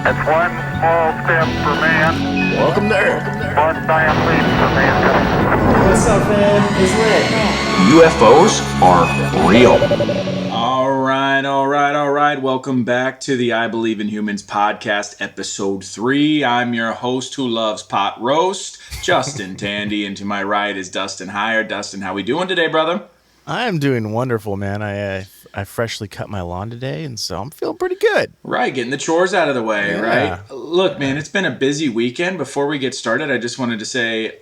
It's one small step for man. Welcome to Earth. One giant leap for mankind. What's up, man? It's lit. UFOs are real. All right. Welcome back to the I Believe in Humans podcast, episode 3. I'm your host who loves pot roast, Justin Tandy, and to my right is Dustin Higher. Dustin, how we doing today, brother? I am doing wonderful, man. I freshly cut my lawn today, and so I'm feeling pretty good. Right, getting the chores out of the way, Yeah. right? Look, man, it's been a busy weekend. Before we get started, I just wanted to say,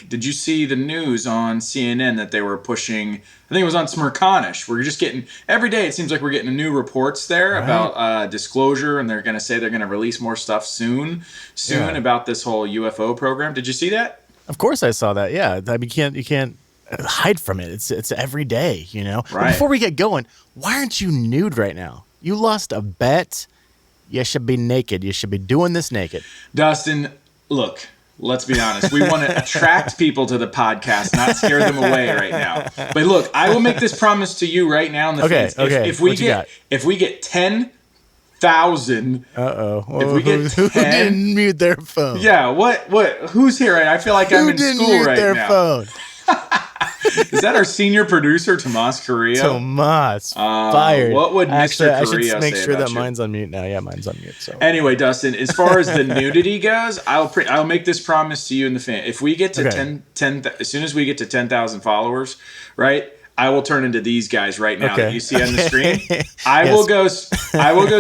did you see the news on CNN that they were pushing, I think it was on Smirconish. We're just getting, every day it seems like we're getting new reports there about disclosure, and they're going to say they're going to release more stuff soon about this whole UFO program. Did you see that? Of course I saw that, yeah. I mean, you can't hide from it. It's every day, you know? Right. But before we get going, why aren't you nude right now? You lost a bet. You should be naked. You should be doing this naked. Dustin, look, let's be honest. We want to attract people to the podcast, not scare them away right now. But look, I will make this promise to you right now in the fans. If we get 10,000. If we get who 10 didn't mute their phone? Yeah, what who's here? I feel like I'm in school right their now. Phone? Is that our senior producer, Tomas Carrillo? Tomas, fired. What would Actually, Mr. I Carrillo should make say sure about that you? mine's on mute now. Yeah, mine's on mute. So Anyway, Dustin, as far as the nudity goes, I'll make this promise to you and the fan. If we get to 10, as soon as we get to 10,000 followers, right? I will turn into these guys right now that you see on the screen. I will go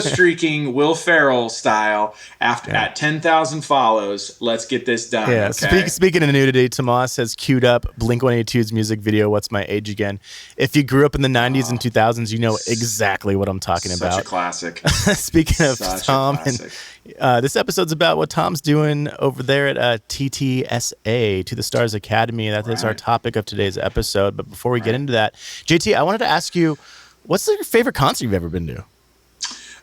streaking Will Ferrell style at 10,000 follows. Let's get this done. Yeah. Okay? Speaking of nudity, Tomas has queued up Blink-182's music video, "What's My Age Again." If you grew up in the 90s and 2000s, you know exactly what I'm talking about. Such a classic. Speaking of Such a Tom, classic. and this episode's about what Tom's doing over there at TTSA, To the Stars Academy. That is our topic of today's episode. But before we get into that, JT, I wanted to ask you, what's your favorite concert you've ever been to?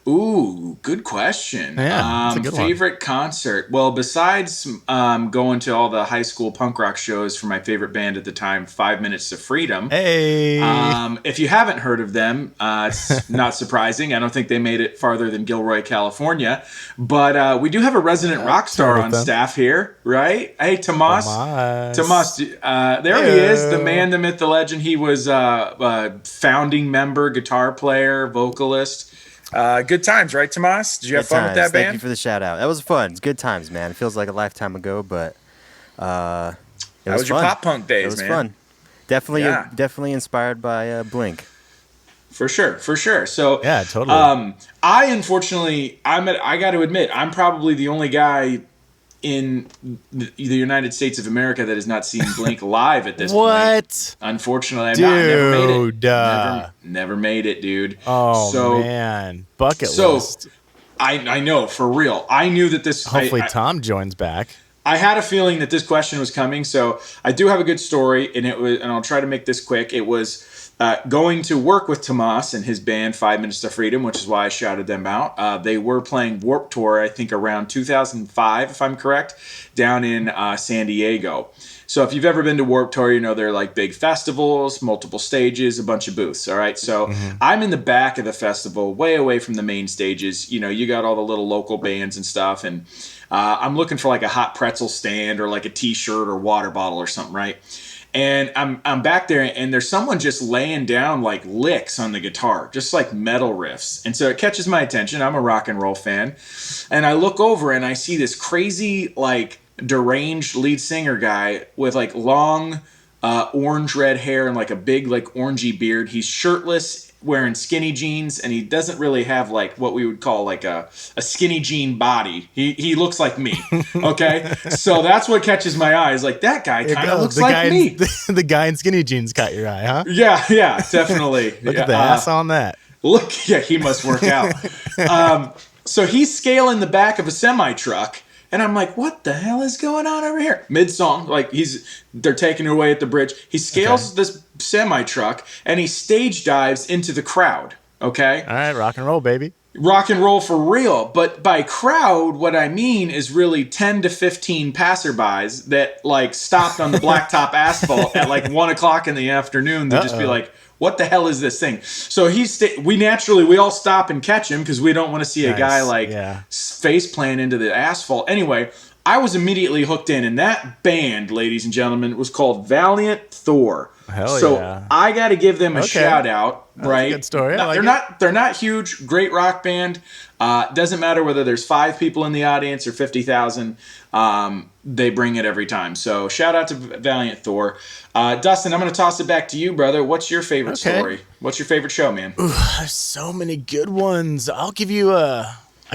Ooh, good question. Yeah, that's a good one. Favorite concert? Well, besides going to all the high school punk rock shows for my favorite band at the time, 5 Minutes to Freedom. Hey. If you haven't heard of them, it's not surprising. I don't think they made it farther than Gilroy, California. But we do have a resident rock star on staff here, right? Hey, Tomas. Tomas, there he is, the man, the myth, the legend. He was a founding member, guitar player, vocalist. Good times, right, Tomas? Did you have fun with that band? Thank you for the shout out. That was fun. It's good times, man. It feels like a lifetime ago, but it was That was your fun. pop punk days, It was man. fun. Definitely inspired by Blink. For sure. So Yeah, totally. I unfortunately, I got to admit, I'm probably the only guy in the United States of America that has not seen Blink live at this point. What? Unfortunately, Dude, never made it. Never made it, dude. Oh, man. Bucket list. I know, for real. I knew that this... Hopefully Tom joins back. I had a feeling that this question was coming, so I do have a good story, and I'll try to make this quick. It was going to work with Tomas and his band 5 Minutes to Freedom, which is why I shouted them out. They were playing Warped Tour, I think around 2005, if I'm correct, down in San Diego. So if you've ever been to Warped Tour, you know they're like big festivals, multiple stages, a bunch of booths, all right? So I'm in the back of the festival, way away from the main stages. You know, you got all the little local bands and stuff, and I'm looking for like a hot pretzel stand or like a T-shirt or water bottle or something, right? And I'm back there, and there's someone just laying down like licks on the guitar, just like metal riffs. And so it catches my attention. I'm a rock and roll fan. And I look over and I see this crazy, like deranged lead singer guy with like long orange red hair and like a big like orangey beard. He's shirtless, wearing skinny jeans, and he doesn't really have like what we would call like a skinny jean body. He looks like me. Okay. So that's what catches my eye, is like that guy kind of looks like me. The guy in skinny jeans caught your eye, huh? Yeah, definitely. Look at the ass on that. Yeah, he must work out. So he's scaling the back of a semi truck, and I'm like, what the hell is going on over here? Mid-song, like they're taking it away at the bridge. He scales this semi truck, and he stage dives into the crowd. Okay. All right, rock and roll, baby. rock and roll for real. But by crowd, what I mean is really 10 to 15 passerbys that like stopped on the blacktop asphalt at like 1 o'clock in the afternoon. They'd just be like, what the hell is this thing? So we all stop and catch him because we don't want to see a guy like face plant into the asphalt. Anyway, I was immediately hooked in, and that band, ladies and gentlemen, was called Valiant Thor. So I got to give them a shout out. Right, good story. They're not huge, great rock band. Doesn't matter whether there's 5 people in the audience or 50,000. They bring it every time. So shout out to Valiant Thor. Dustin, I'm going to toss it back to you, brother. What's your favorite story? What's your favorite show, man? Ooh, there's so many good ones. I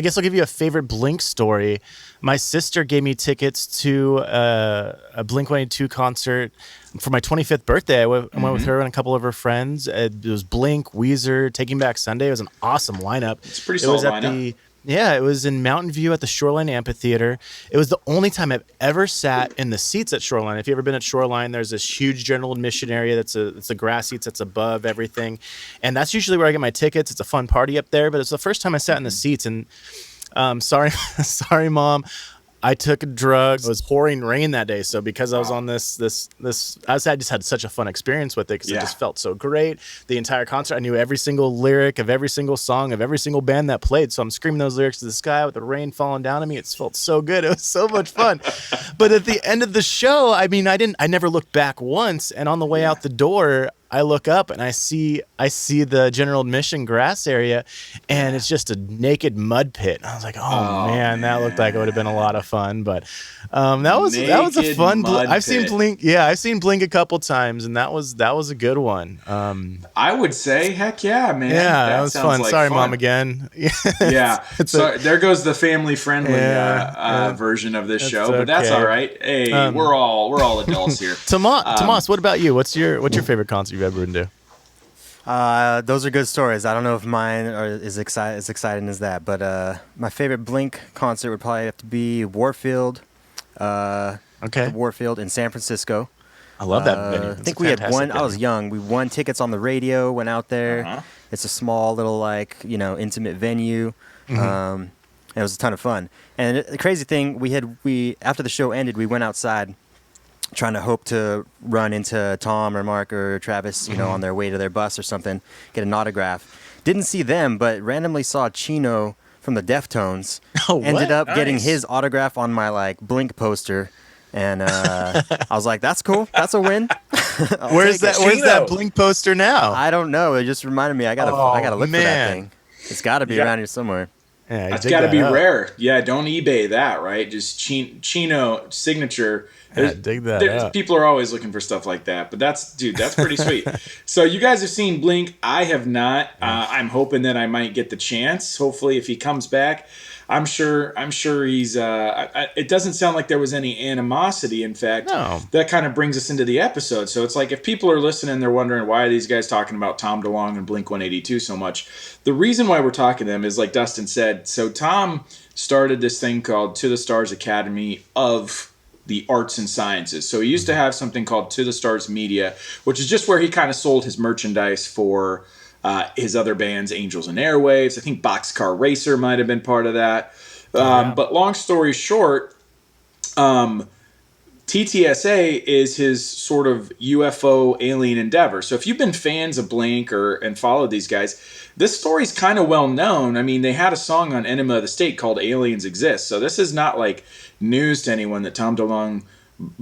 guess I'll give you a favorite Blink story. My sister gave me tickets to a Blink-182 concert for my 25th birthday. I went with her and a couple of her friends. It was Blink, Weezer, Taking Back Sunday. It was an awesome lineup. It's a pretty solid lineup. It was in Mountain View at the Shoreline Amphitheater. It was the only time I've ever sat in the seats at Shoreline. If you've ever been at Shoreline, there's this huge general admission area it's the grass seats that's above everything. And that's usually where I get my tickets. It's a fun party up there, but it's the first time I sat in the seats. And sorry, Mom. I took drugs. It was pouring rain that day, so because I was on this, I just had such a fun experience with it because it just felt so great. The entire concert, I knew every single lyric of every single song of every single band that played. So I'm screaming those lyrics to the sky with the rain falling down on me. It felt so good. It was so much fun. But at the end of the show, I never looked back once. And on the way out the door, I look up and I see the general admission grass area, and it's just a naked mud pit. I was like, oh man, that looked like it would have been a lot of fun. But that was a fun. I've seen Blink. Yeah, I've seen Blink a couple times, and that was a good one. I would say, heck yeah, man. Yeah, that was fun. Like Sorry, fun. Mom, again. So there goes the family friendly version of this show, but that's all right. Hey, we're all adults here. Tomas, what about you? What's your favorite concert you've ever been to? Those are good stories. I don't know if mine are as exciting as that, but my favorite Blink concert would probably have to be Warfield. Warfield in San Francisco. I love that venue. I think we had won. I was young. We won tickets on the radio. Went out there. It's a small little intimate venue. It was a ton of fun. And the crazy thing, we after the show ended, we went outside, trying to hope to run into Tom or Mark or Travis, on their way to their bus or something, get an autograph. Didn't see them, but randomly saw Chino from the Deftones. Ended up getting his autograph on my Blink poster, and I was like, "That's cool. That's a win." Where's that Blink poster now? I don't know. It just reminded me. I gotta look for that thing. It's got to be around here somewhere. Yeah, that's got to be rare. Yeah, don't eBay that, right? Just Chino signature. Dig that up. People are always looking for stuff like that, but that's pretty sweet. So you guys have seen Blink. I have not. I'm hoping that I might get the chance. Hopefully, if he comes back, I'm sure he's. It doesn't sound like there was any animosity. In fact, that kind of brings us into the episode. So it's like if people are listening, they're wondering why are these guys talking about Tom DeLonge and Blink-182 so much. The reason why we're talking to them is like Dustin said. So Tom started this thing called To the Stars Academy of the Arts and Sciences. So he used to have something called To the Stars Media, which is just where he kind of sold his merchandise for his other bands, Angels and Airwaves. I think Boxcar Racer might have been part of that. But long story short, TTSA is his sort of UFO alien endeavor. So if you've been fans of Blink and followed these guys, this story's kind of well known. I mean, they had a song on Enema of the State called Aliens Exist. So this is not like news to anyone that Tom DeLonge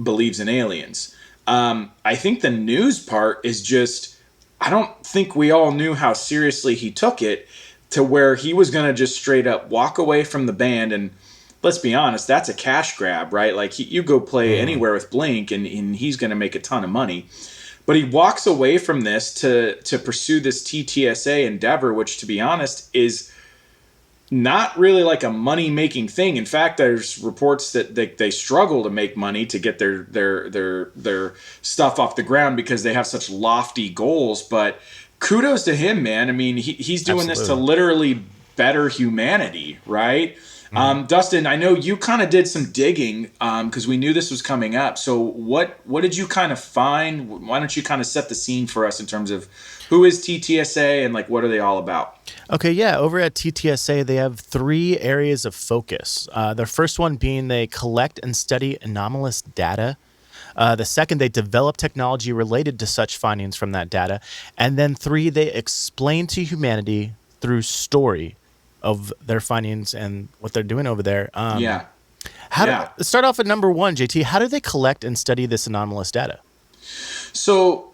believes in aliens. I think the news part is just, I don't think we all knew how seriously he took it to where he was going to just straight up walk away from the band. And let's be honest, that's a cash grab, right? Like you go play anywhere with Blink and he's going to make a ton of money. But he walks away from this to pursue this TTSA endeavor, which to be honest is not really like a money-making thing. In fact, there's reports that they struggle to make money to get their stuff off the ground because they have such lofty goals. But kudos to him, man. I mean, he's doing this to literally better humanity, right? Dustin, I know you kind of did some digging because we knew this was coming up. So what did you kind of find? Why don't you kind of set the scene for us in terms of who is TTSA and like what are they all about? Okay, yeah. Over at TTSA, they have 3 areas of focus. The first one being they collect and study anomalous data. The second, they develop technology related to such findings from that data. And then 3, they explain to humanity through story of their findings and what they're doing over there. Let's start off at number 1, JT. How do they collect and study this anomalous data? So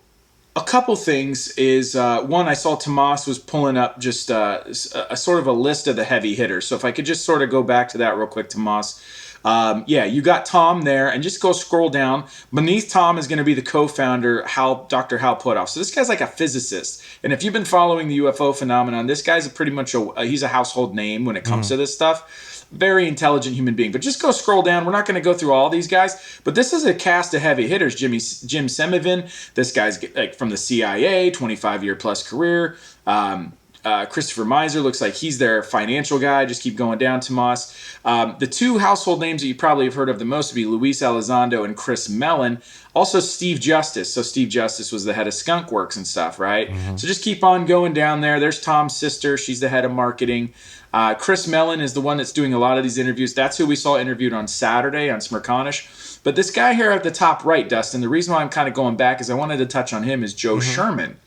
a couple things is one, I saw Tomas was pulling up just a sort of a list of the heavy hitters. So if I could just sort of go back to that real quick, Tomas. You got Tom there, and just go scroll down. Beneath Tom is going to be the co-founder, Dr. Hal Puthoff. So this guy's like a physicist, and if you've been following the UFO phenomenon, this guy's he's a household name when it comes to this stuff. Very intelligent human being. But just go scroll down. We're not going to go through all these guys, but this is a cast of heavy hitters. Jim Semivin, this guy's like from the CIA, 25-year plus career. Christopher Miser looks like he's their financial guy. Just keep going down, Tomas. The 2 household names that you probably have heard of the most would be Luis Elizondo and Chris Mellon. Also Steve Justice. So Steve Justice was the head of Skunk Works and stuff, right? So just keep on going down there. There's Tom's sister. She's the head of marketing. Chris Mellon is the one that's doing a lot of these interviews. That's who we saw interviewed on Saturday on Smirconish. But this guy here at the top right, Dustin, the reason why I'm kind of going back is I wanted to touch on him is Joe Sherman.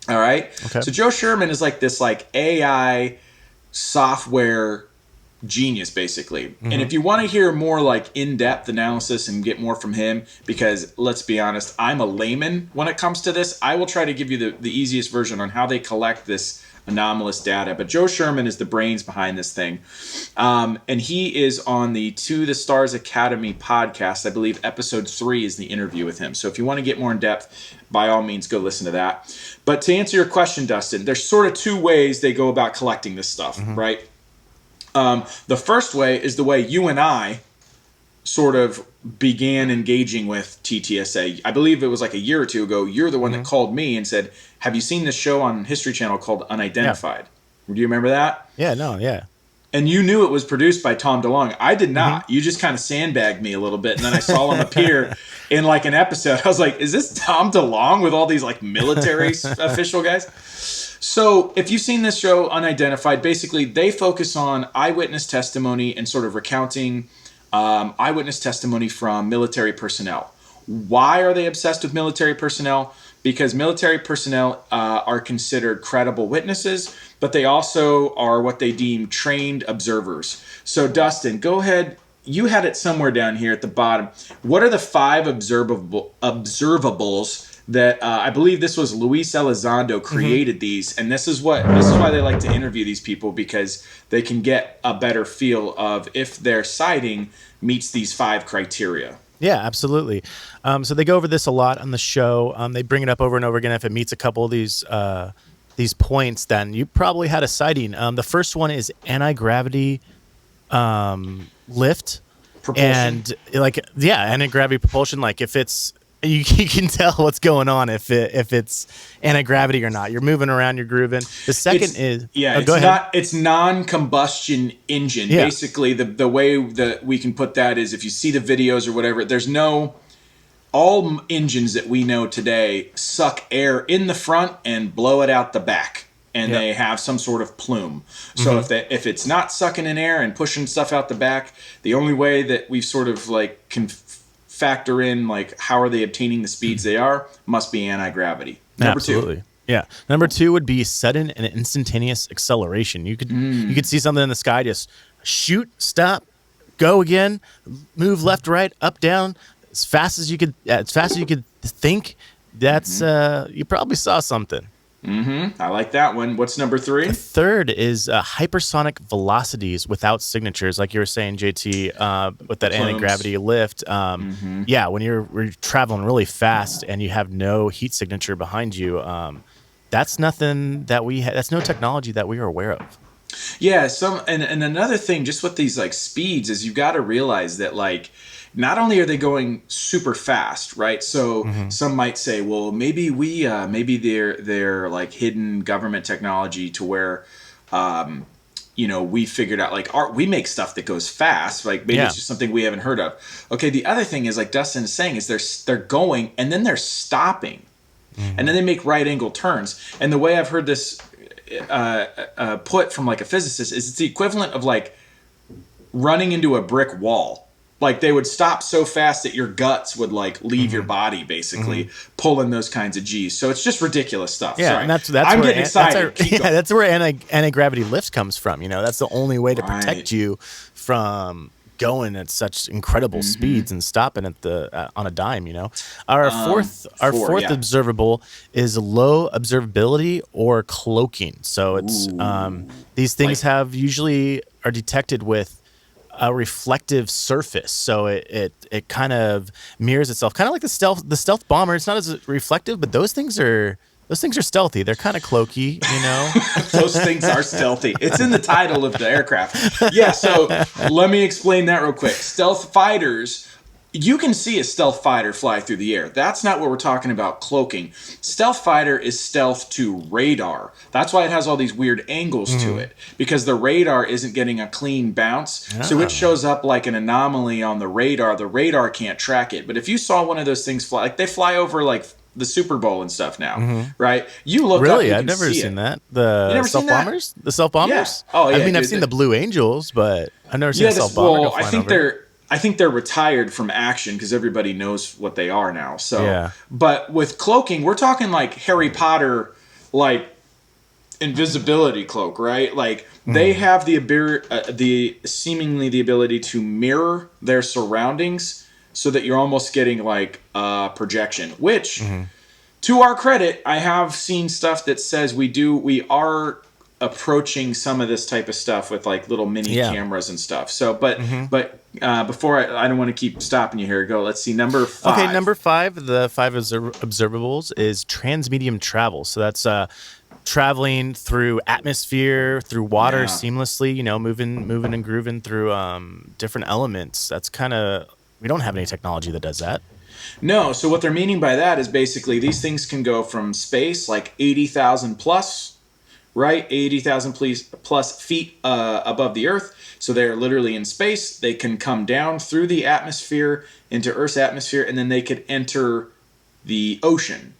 All right. Okay. So Joe Sherman is like this like AI software genius, basically. And if you want to hear more like in-depth analysis and get more from him, because let's be honest, I'm a layman when it comes to this, I will try to give you the easiest version on how they collect this anomalous data. But Joe Sherman is the brains behind this thing. And he is on the To the Stars Academy podcast. I believe episode 3 is the interview with him. So if you want to get more in depth, by all means, go listen to that. But to answer your question, Dustin, there's sort of 2 ways they go about collecting this stuff, right? The first way is the way you and I sort of began engaging with TTSA. I believe it was like a year or 2 ago. You're the one that called me and said, have you seen this show on History Channel called Unidentified? Yeah. Do you remember that? Yeah. And you knew it was produced by Tom DeLonge. I did not. You just kind of sandbagged me a little bit. And then I saw him appear in like an episode. I was like, is this Tom DeLonge with all these like military official guys? So if you've seen this show Unidentified, basically they focus on eyewitness testimony and sort of recounting eyewitness testimony from military personnel. Why are they obsessed with military personnel? Because military personnel are considered credible witnesses, but they also are what they deem trained observers. So Dustin, go ahead. You had it somewhere down here at the bottom. What are the 5 observables that I believe this was Luis Elizondo created these, and this is why they like to interview these people, because they can get a better feel of if their sighting meets these 5 criteria. Yeah, absolutely. So they go over this a lot on the show. They bring it up over and over again. If it meets a couple of these points, then you probably had a sighting. The first one is anti-gravity lift. Propulsion. And anti-gravity propulsion. Like if it's you can tell what's going on if it's anti-gravity or not. You're moving around, you're grooving. The second it's non-combustion engine. Yeah. Basically, the way that we can put that is if you see the videos or whatever, all engines that we know today suck air in the front and blow it out the back. And they have some sort of plume. So if it's not sucking in air and pushing stuff out the back, the only way that we've sort of like can factor in like how are they obtaining the speeds they are must be anti-gravity. Number 2. Yeah. Number 2 would be sudden and instantaneous acceleration. You could see something in the sky, just shoot, stop, go again, move left, right, up, down, as fast as you could think. That's you probably saw something. I like that one. What's number 3? The third is hypersonic velocities without signatures, like you were saying, JT, with that anti-gravity lift. Yeah, when you're traveling really fast and you have no heat signature behind you, that's nothing that that's no technology that we are aware of. Yeah, and another thing, just with these like speeds, is you've got to realize that like not only are they going super fast, right? So some might say, well, maybe they're like hidden government technology to where we figured out like we make stuff that goes fast. Like maybe it's just something we haven't heard of. Okay, the other thing is like Dustin is saying is they're going and then they're stopping, and then they make right angle turns. And the way I've heard this put from like a physicist is it's the equivalent of like running into a brick wall. Like they would stop so fast that your guts would like leave your body, basically pulling those kinds of G's. So it's just ridiculous stuff. Yeah, Sorry. and that's I'm where getting excited. That's where anti-gravity lift comes from. That's the only way to protect you from going at such incredible speeds and stopping at the on a dime. Our fourth observable is low observability or cloaking. So it's these things usually are detected with a reflective surface, so it kind of mirrors itself, kind of like the stealth bomber. It's not as reflective, but those things are stealthy. They're kind of cloaky, Those things are stealthy. It's in the title of the aircraft. Yeah, so let me explain that real quick. Stealth fighters, you can see a stealth fighter fly through the air. That's not what we're talking about cloaking. Stealth fighter is stealth to radar. That's why it has all these weird angles to it, because the radar isn't getting a clean bounce. So it shows up like an anomaly on the radar. The radar can't track it. But if you saw one of those things fly, like they fly over like the Super Bowl and stuff now, right? You look up, you I've can never see seen it. that. The stealth bombers? The stealth bombers? Yeah. Oh, yeah. I mean, I've dude, seen the Blue Angels, but I've never seen a stealth bomber go flying over. I think they're retired from action because everybody knows what they are now. So, yeah. But with cloaking, we're talking like Harry Potter, like invisibility cloak, right? Like they have the seemingly the ability to mirror their surroundings so that you're almost getting like projection. Which, to our credit, I have seen stuff that says we are approaching some of this type of stuff with like little mini cameras and stuff. So, but before I don't want to keep stopping you here. Let's see, number 5. Okay, number 5, the 5 observables is transmedium travel. So that's traveling through atmosphere, through water seamlessly, moving and grooving through different elements. That's we don't have any technology that does that. No, so what they're meaning by that is basically these things can go from space, like 80,000 plus, right? 80,000 plus feet above the Earth. So they're literally in space. They can come down through the atmosphere into Earth's atmosphere, and then they could enter the ocean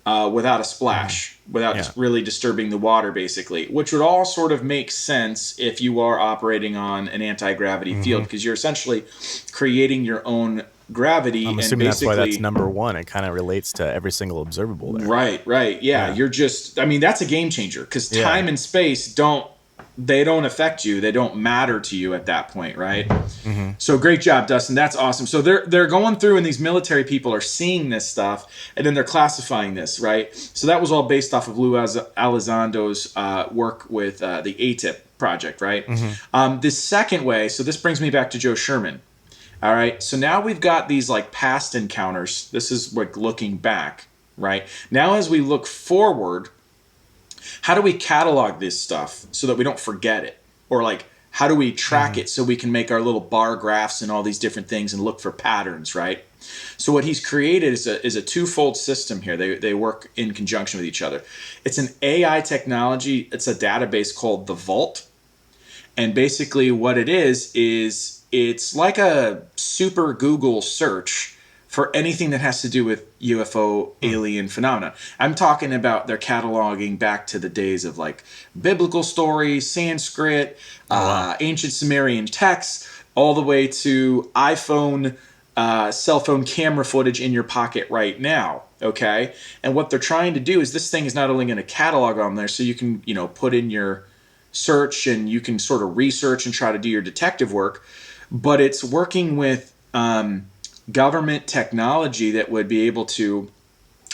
without a splash, without really disturbing the water, basically, which would all sort of make sense if you are operating on an anti-gravity field, because you're essentially creating your own gravity. I'm assuming that's why that's number 1. It kind of relates to every single observable there. Right. Yeah. You're just, that's a game changer, because time and space don't affect you. They don't matter to you at that point, right? So great job, Dustin. That's awesome. So they're going through, and these military people are seeing this stuff, and then they're classifying this, right? So that was all based off of Lou Elizondo's work with the ATIP project, right? The second way, so this brings me back to Joe Sherman. All right, so now we've got these like past encounters. This is like looking back, right? Now as we look forward, how do we catalog this stuff so that we don't forget it? Or like, how do we track it so we can make our little bar graphs and all these different things and look for patterns, right? So what he's created is a twofold system here. They work in conjunction with each other. It's an AI technology. It's a database called the Vault. And basically what it is it's like a super Google search for anything that has to do with UFO alien phenomena. I'm talking about they're cataloging back to the days of like biblical stories, Sanskrit, ancient Sumerian texts, all the way to iPhone, cell phone camera footage in your pocket right now. Okay. And what they're trying to do is this thing is not only going to catalog on there so you can, put in your search and you can sort of research and try to do your detective work, but it's working with government technology that would be able to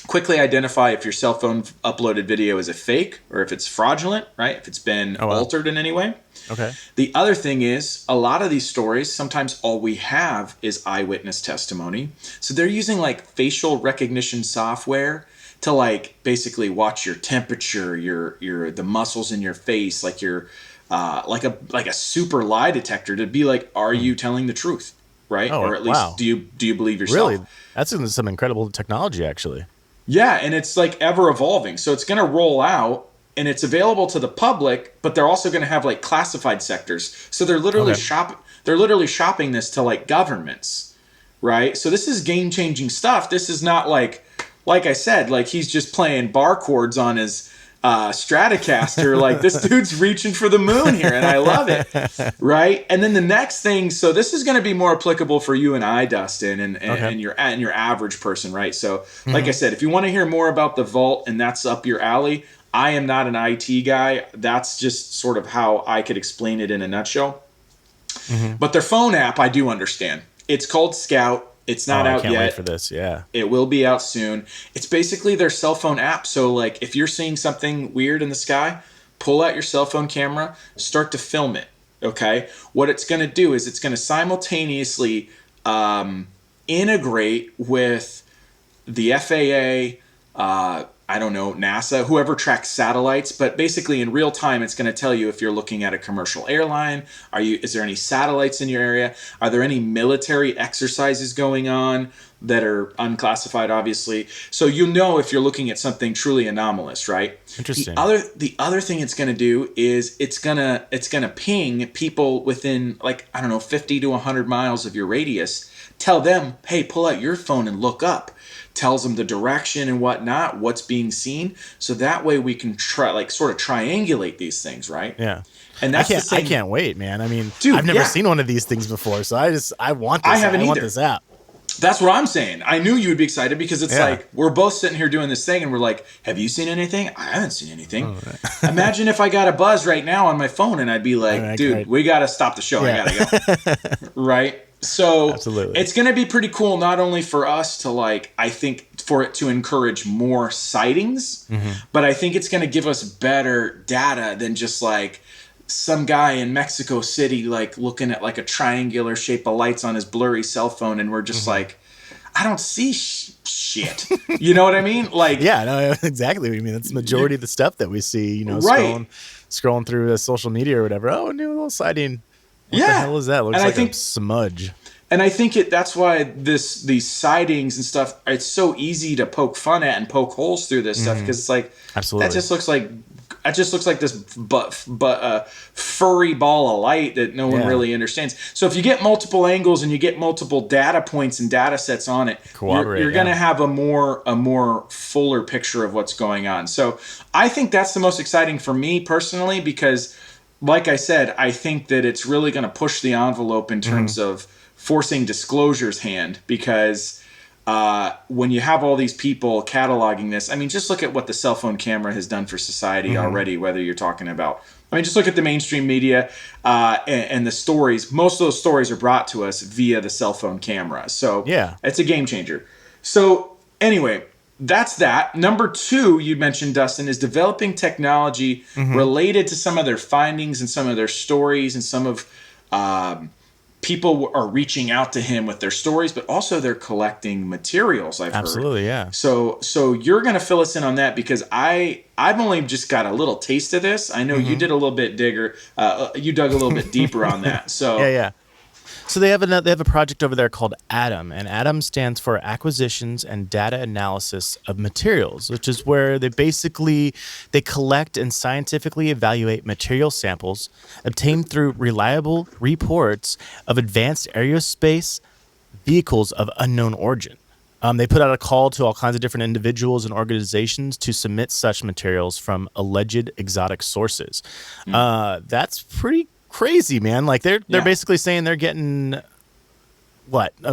quickly identify if your cell phone uploaded video is a fake or if it's fraudulent, right? If it's been altered in any way. Okay. The other thing is a lot of these stories, sometimes all we have is eyewitness testimony. So they're using like facial recognition software to like basically watch your temperature, your the muscles in your face, like your like a super lie detector to be like, are you telling the truth, right? Or at least do you believe yourself? Really, that's some incredible technology, actually. Yeah, and it's like ever evolving. So it's going to roll out and it's available to the public, but they're also going to have like classified sectors. So they're literally shopping this to like governments, right? So this is game-changing stuff. This is not like I said, like he's just playing bar chords on his Stratocaster. Like this dude's reaching for the moon here, and I love it, right? And then the next thing, so this is going to be more applicable for you and I, Dustin, and your average person, right? So like I said, if you want to hear more about the vault and that's up your alley, I am not an IT guy. That's just sort of how I could explain it in a nutshell. But their phone app, I do understand. It's called Scout. It's not out yet. I can't wait for this, yeah. It will be out soon. It's basically their cell phone app. So, like, if you're seeing something weird in the sky, pull out your cell phone camera, start to film it, okay? What it's going to do is it's going to simultaneously integrate with the FAA, I don't know, NASA, whoever tracks satellites, but basically in real time, it's going to tell you if you're looking at a commercial airline. Is there any satellites in your area? Are there any military exercises going on that are unclassified, obviously? So you know if you're looking at something truly anomalous, right? Interesting. The other thing it's going to do is it's gonna ping people within 50 to 100 miles of your radius. Tell them, hey, pull out your phone and look up. Tells them the direction and whatnot, what's being seen, so that way we can sort of triangulate these things, right? Yeah. And that's I can't wait, man. I mean, dude, I've never seen one of these things before, so I want this. I want this app. That's what I'm saying. I knew you would be excited because it's like we're both sitting here doing this thing and we're like, have you seen anything? I haven't seen anything. Oh, right. Imagine if I got a buzz right now on my phone and I'd be like, dude, we got to stop the show. Yeah. I got to go. Right? So absolutely. It's going to be pretty cool, not only for us to I think for it to encourage more sightings, but I think it's going to give us better data than just some guy in Mexico City, looking at a triangular shape of lights on his blurry cell phone. And we're just I don't see shit. You know what I mean? Yeah, no, exactly what you mean. That's the majority of the stuff that we see, right. scrolling through social media or whatever. Oh, a new little sighting. What the hell is that? Looks a smudge. And I think that's why these sightings and stuff, it's so easy to poke fun at and poke holes through this stuff because it's absolutely. That just looks like this furry ball of light that no one really understands. So if you get multiple angles and you get multiple data points and data sets on it, you're going to have a more fuller picture of what's going on. So I think that's the most exciting for me personally because, like I said, I think that it's really going to push the envelope in terms of forcing disclosure's hand because when you have all these people cataloging this, I mean, just look at what the cell phone camera has done for society already, whether you're talking about, just look at the mainstream media and the stories. Most of those stories are brought to us via the cell phone camera. So it's a game changer. So anyway, that's that. Number 2, you mentioned, Dustin, is developing technology related to some of their findings and some of their stories, and some of people are reaching out to him with their stories, but also they're collecting materials. I've heard. Absolutely, yeah. So you're going to fill us in on that because I've only just got a little taste of this. I know you did a little bit you dug a little bit deeper on that. So yeah. So they have a project over there called ADAM, and ADAM stands for Acquisitions and Data Analysis of Materials, which is where they collect and scientifically evaluate material samples obtained through reliable reports of advanced aerospace vehicles of unknown origin. They put out a call to all kinds of different individuals and organizations to submit such materials from alleged exotic sources. That's pretty crazy, man. They're basically saying they're getting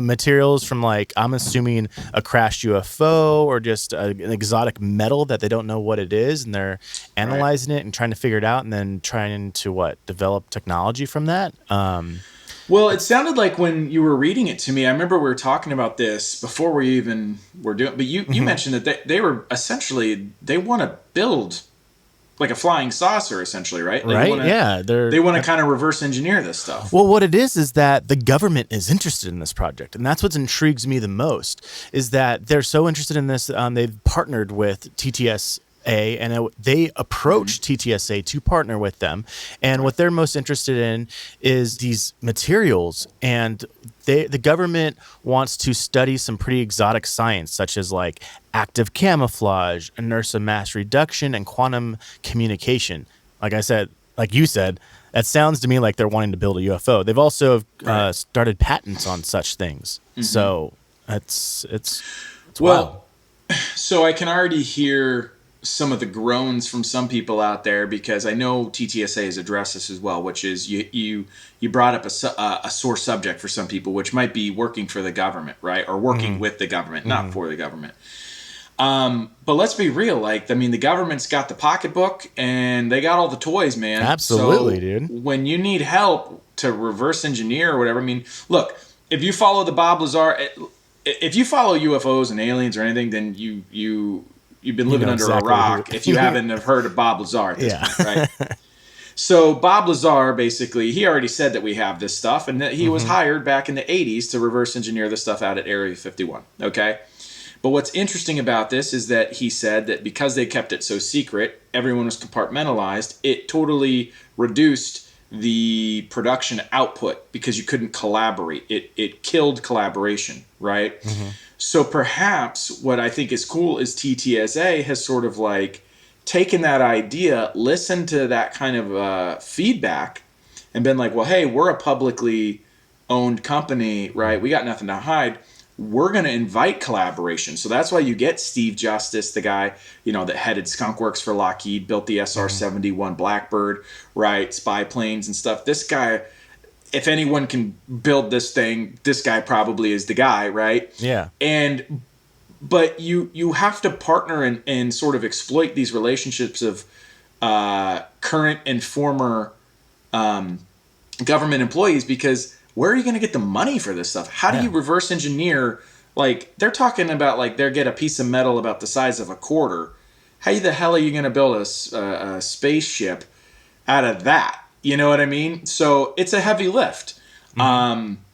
materials from I'm assuming a crashed UFO or just an exotic metal that they don't know what it is, and they're analyzing it and trying to figure it out, and then trying to develop technology from that. Well, it sounded like when you were reading it to me, I remember we were talking about this before we even were doing, but you mentioned that they were essentially, they want to build like a flying saucer, essentially, right? They want to kind of reverse engineer this stuff. Well, what it is that the government is interested in this project, and that's what intrigues me the most. Is that they're so interested in this? They've partnered with TTSA, and they approached TTSA to partner with them. And what they're most interested in is these materials. And the government wants to study some pretty exotic science, such as like active camouflage, inertia mass reduction, and quantum communication. Like I said, like you said, that sounds to me like they're wanting to build a UFO. They've also started patents on such things. So it's well, so I can already hear some of the groans from some people out there, because I know TTSA has addressed this as well, which is you brought up a sore subject for some people, which might be working for the government, right? Or working with the government, not for the government. But let's be real. Like, I mean, the government's got the pocketbook and they got all the toys, man. Absolutely, so dude. When you need help to reverse engineer or whatever, I mean, look, if you follow the Bob Lazar, if you follow UFOs and aliens or anything, then you've been living under exactly a rock if you haven't have heard of Bob Lazar at this point, right? So Bob Lazar, basically, he already said that we have this stuff, and that he was hired back in the 80s to reverse engineer the stuff out at Area 51, okay? But what's interesting about this is that he said that because they kept it so secret, everyone was compartmentalized, it totally reduced the production output because you couldn't collaborate. It killed collaboration, right? So perhaps what I think is cool is TTSA has sort of like taken that idea, listened to that kind of feedback, and been like, well, hey, we're a publicly owned company, right? We got nothing to hide. We're going to invite collaboration. So that's why you get Steve Justice, the guy, that headed Skunk Works for Lockheed, built the SR-71 Blackbird, right? Spy planes and stuff. This guy, if anyone can build this thing, this guy probably is the guy, right? Yeah. But you have to partner and sort of exploit these relationships of current and former government employees, because where are you going to get the money for this stuff? How do you reverse engineer? Like, they're talking about, like, they get a piece of metal about the size of a quarter. How the hell are you going to build a spaceship out of that? You know what I mean? So it's a heavy lift.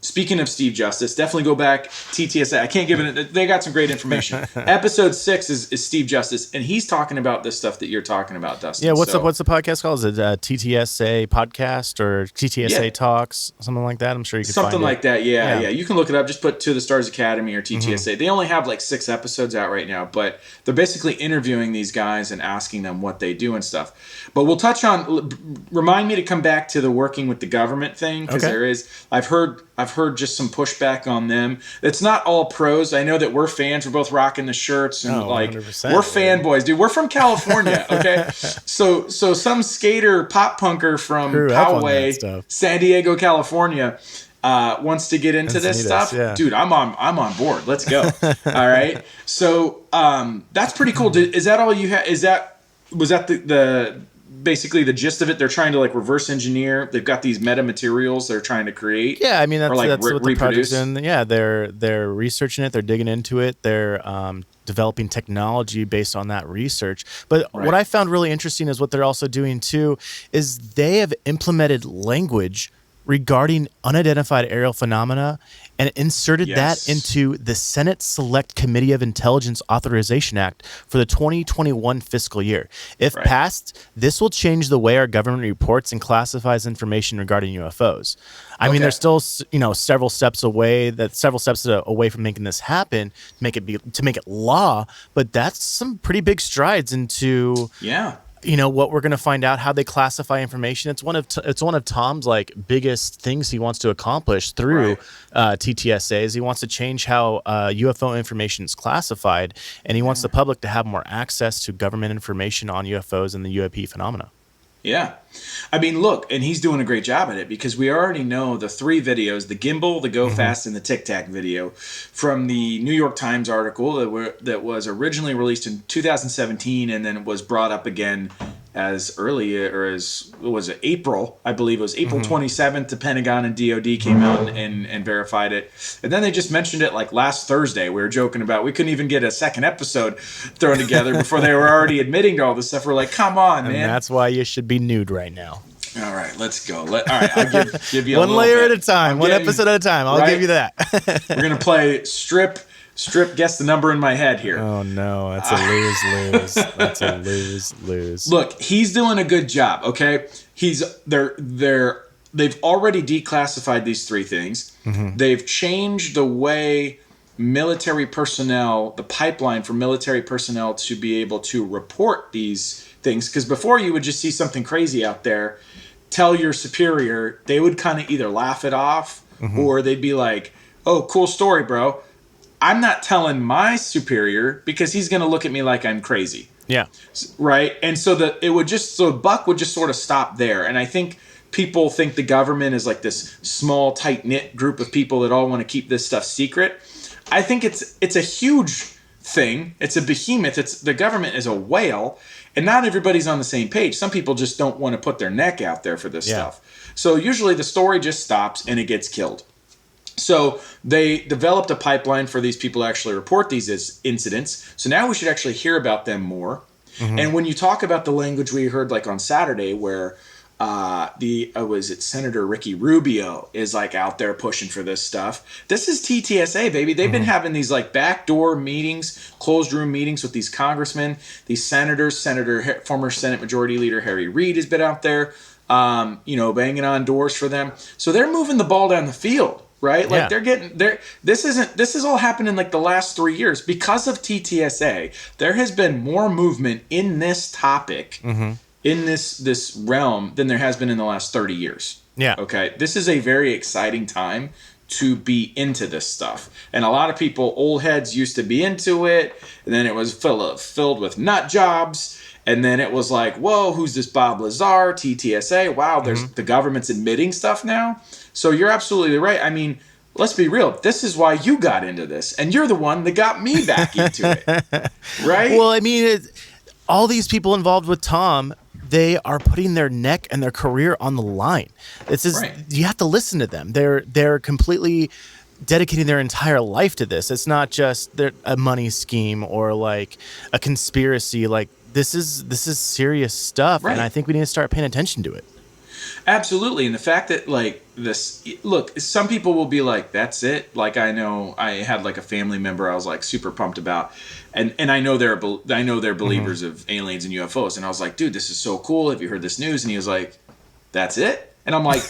Speaking of Steve Justice, definitely go back. TTSA, I can't give it. They got some great information. Episode 6 is Steve Justice, and he's talking about this stuff that you're talking about, Dustin. Yeah, what's the podcast called? Is it TTSA podcast or TTSA Talks, something like that? I'm sure you could something find like it. that. Yeah. You can look it up. Just put To the Stars Academy or TTSA. They only have like 6 episodes out right now, but they're basically interviewing these guys and asking them what they do and stuff. But we'll touch on. Remind me to come back to the working with the government thing, because there is. I've heard just some pushback on them. It's not all pros. I know that we're fans. We're both rocking the shirts and we're fanboys, dude. We're from California, okay? So some skater pop punker from Poway, San Diego, California, wants to get into this stuff. Dude, I'm on board. Let's go. All right. So that's pretty cool. Is that all you had? Was that the basically the gist of it? They're trying to like reverse engineer. They've got these meta materials they're trying to create. Yeah, I mean that's what the reproduce. project's in. Yeah, they're researching it. They're digging into it. They're developing technology based on that research. But what I found really interesting is what they're also doing too is they have implemented language regarding unidentified aerial phenomena and inserted that into the Senate Select Committee of Intelligence Authorization Act for the 2021 fiscal year. If passed, this will change the way our government reports and classifies information regarding UFOs. I mean, they're still, several steps away from making this happen, to make it law, but that's some pretty big strides into what we're going to find out, how they classify information. It's one of Tom's like biggest things he wants to accomplish through TTSA is he wants to change how UFO information is classified, and he wants the public to have more access to government information on UFOs and the UAP phenomena. Yeah. I mean, look, and he's doing a great job at it, because we already know the 3 videos, the gimbal, the go fast, and the tic tac video from the New York Times article that was originally released in 2017 and then was brought up again as early as April. I believe it was April 27th. The Pentagon and DOD came out and verified it. And then they just mentioned it like last Thursday. We were joking about we couldn't even get a second episode thrown together before they were already admitting to all this stuff. We're like, come on, man. And that's why you should be nude right now. All right, let's go. All right, I'll give you one layer at a time, one episode at a time. I'll give you that. We're gonna play strip Strip, guess the number in my head here. Oh no, that's a lose-lose. That's a lose-lose. Look, he's doing a good job, okay? They've already declassified these three things. They've changed the way military personnel, the pipeline for military personnel to be able to report these things. Because before you would just see something crazy out there, tell your superior, they would kind of either laugh it off or they'd be like, oh, cool story, bro. I'm not telling my superior because he's going to look at me like I'm crazy. Yeah. Right. And so the buck would just sort of stop there. And I think people think the government is like this small, tight knit group of people that all want to keep this stuff secret. I think it's a huge thing. It's a behemoth. The government is a whale, and not everybody's on the same page. Some people just don't want to put their neck out there for this stuff. So usually the story just stops and it gets killed. So they developed a pipeline for these people to actually report these incidents. So now we should actually hear about them more. And when you talk about the language we heard like on Saturday where Senator Ricky Rubio is like out there pushing for this stuff. This is TTSA, baby. They've been having these like backdoor meetings, closed room meetings with these congressmen, these senators. Former Senate Majority Leader Harry Reid has been out there, banging on doors for them. So they're moving the ball down the field. Right? Like they're getting there. This is all happening like the last 3 years because of TTSA. There has been more movement in this topic, in this realm than there has been in the last 30 years. Yeah. Okay. This is a very exciting time to be into this stuff. And a lot of people, old heads, used to be into it, and then it was filled with nut jobs. And then it was like, whoa, who's this Bob Lazar, TTSA? Wow, the government's admitting stuff now. So you're absolutely right. I mean, let's be real. This is why you got into this. And you're the one that got me back into it. Right? Well, I mean, all these people involved with Tom, they are putting their neck and their career on the line. This is You have to listen to them. They're completely dedicating their entire life to this. It's not just a money scheme or like a conspiracy. Like this is serious stuff, and I think we need to start paying attention to it. Absolutely. And the fact that like this, look, some people will be like, that's it. Like I know I had like a family member I was like super pumped about, and I know they're believers of aliens and UFOs, and I was like, dude, this is so cool. Have you heard this news? And he was like, that's it. And I'm like,